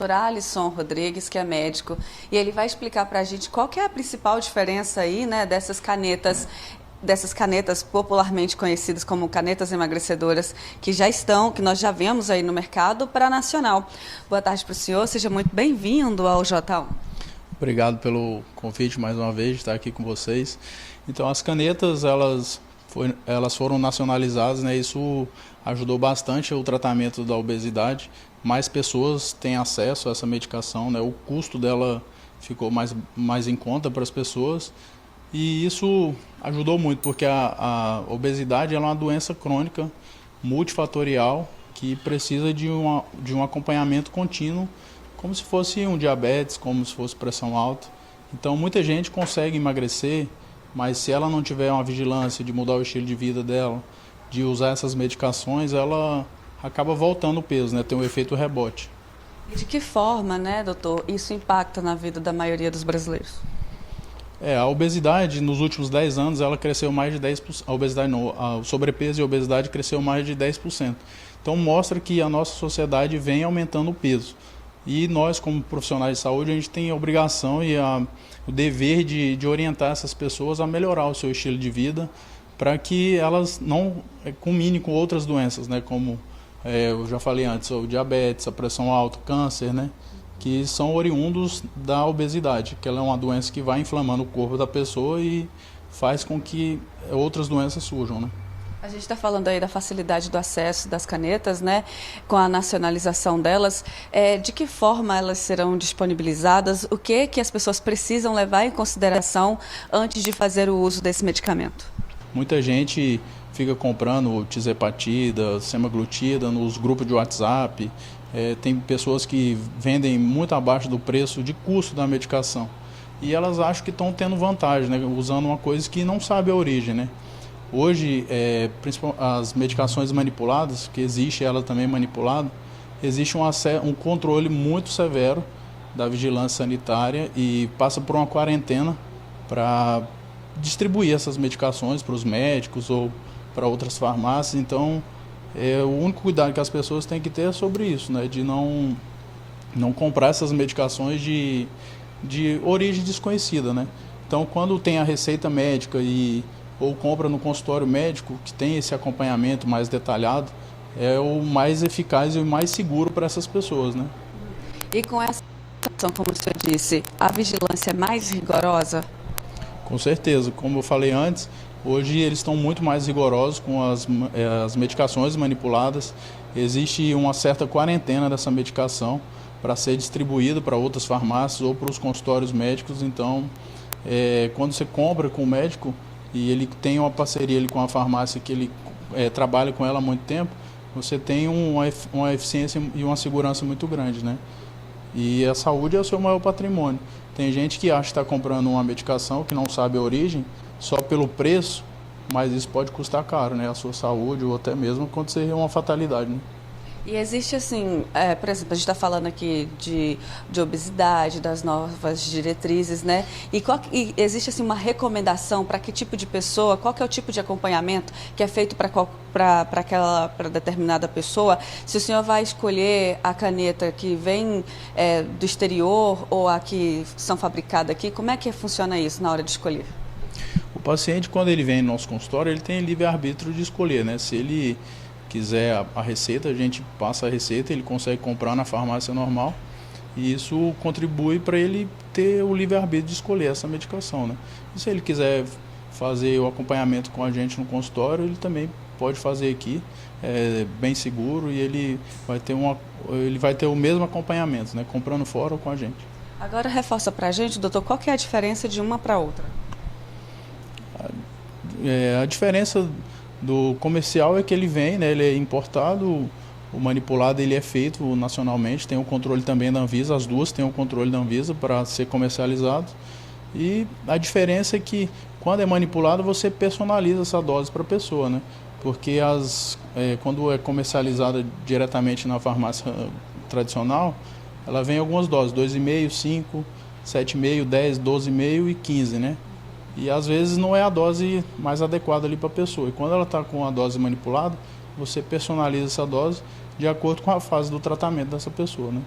Dr. Alisson Rodrigues, que é médico, e ele vai explicar para a gente qual que é a principal diferença aí, né, dessas canetas popularmente conhecidas como canetas emagrecedoras, que nós já vemos aí no mercado, para a nacional. Boa tarde para o senhor, seja muito bem-vindo ao J1. Obrigado pelo convite mais uma vez de estar aqui com vocês. Então, as canetas, elas foram nacionalizadas, né? Isso ajudou bastante o tratamento da obesidade. Mais pessoas têm acesso a essa medicação, né? O custo dela ficou mais em conta para as pessoas. E isso ajudou muito, porque a obesidade é uma doença crônica, multifatorial, que precisa de um acompanhamento contínuo, como se fosse um diabetes, como se fosse pressão alta. Então, muita gente consegue emagrecer, mas se ela não tiver uma vigilância de mudar o estilo de vida dela, de usar essas medicações, ela acaba voltando o peso, né? Tem um efeito rebote. E de que forma, né, doutor, isso impacta na vida da maioria dos brasileiros? A obesidade, nos últimos 10 anos, ela cresceu mais de 10%. A obesidade não, o sobrepeso e a obesidade cresceu mais de 10%. Então, mostra que a nossa sociedade vem aumentando o peso. E nós, como profissionais de saúde, a gente tem a obrigação e o dever de orientar essas pessoas a melhorar o seu estilo de vida para que elas não culminem com outras doenças, né? Como eu já falei antes, o diabetes, a pressão alta, o câncer, né? Que são oriundos da obesidade, que ela é uma doença que vai inflamando o corpo da pessoa e faz com que outras doenças surjam, né? A gente está falando aí da facilidade do acesso das canetas, né, com a nacionalização delas. De que forma elas serão disponibilizadas? O que as pessoas precisam levar em consideração antes de fazer o uso desse medicamento? Muita gente fica comprando tizepatida, semaglutida nos grupos de WhatsApp. Tem pessoas que vendem muito abaixo do preço de custo da medicação. E elas acham que estão tendo vantagem, né, usando uma coisa que não sabe a origem, né? Hoje, as medicações manipuladas, que existe ela também manipulada, existe um controle muito severo da vigilância sanitária e passa por uma quarentena para distribuir essas medicações para os médicos ou para outras farmácias. Então, o único cuidado que as pessoas têm que ter é sobre isso, né? De não comprar essas medicações de origem desconhecida, né? Então, quando tem a receita médica ou compra no consultório médico, que tem esse acompanhamento mais detalhado, é o mais eficaz e o mais seguro para essas pessoas, né? E com essa situação, como o senhor disse, a vigilância é mais rigorosa? Com certeza, como eu falei antes, hoje eles estão muito mais rigorosos com as medicações manipuladas. Existe uma certa quarentena dessa medicação para ser distribuída para outras farmácias ou para os consultórios médicos. Então, quando você compra com o médico, e ele tem uma parceria ali com a farmácia que ele trabalha com ela há muito tempo, você tem uma eficiência e uma segurança muito grande, né? E a saúde é o seu maior patrimônio. Tem gente que acha que está comprando uma medicação que não sabe a origem só pelo preço, mas isso pode custar caro, né? A sua saúde ou até mesmo acontecer uma fatalidade, né? E existe assim, por exemplo, a gente está falando aqui de obesidade, das novas diretrizes, né? E existe assim uma recomendação para que tipo de pessoa, qual que é o tipo de acompanhamento que é feito para determinada pessoa? Se o senhor vai escolher a caneta que vem do exterior ou a que são fabricadas aqui, como é que funciona isso na hora de escolher? O paciente, quando ele vem no nosso consultório, ele tem livre-arbítrio de escolher, né? Se ele quiser a receita, a gente passa a receita, ele consegue comprar na farmácia normal e isso contribui para ele ter o livre-arbítrio de escolher essa medicação, né? E se ele quiser fazer o acompanhamento com a gente no consultório, ele também pode fazer aqui, bem seguro, e ele vai ter o mesmo acompanhamento, né? Comprando fora ou com a gente. Agora reforça para a gente, doutor, qual que é a diferença de uma para outra? A diferença do comercial é que ele vem, né, ele é importado, o manipulado ele é feito nacionalmente, tem o controle também da Anvisa, as duas têm o controle da Anvisa para ser comercializado. E a diferença é que quando é manipulado você personaliza essa dose para a pessoa, né? Porque quando é comercializada diretamente na farmácia tradicional, ela vem algumas doses, 2,5, 5, 7,5, 10, 12,5 e 15, né? E às vezes não é a dose mais adequada ali para a pessoa. E quando ela está com a dose manipulada, você personaliza essa dose de acordo com a fase do tratamento dessa pessoa, né?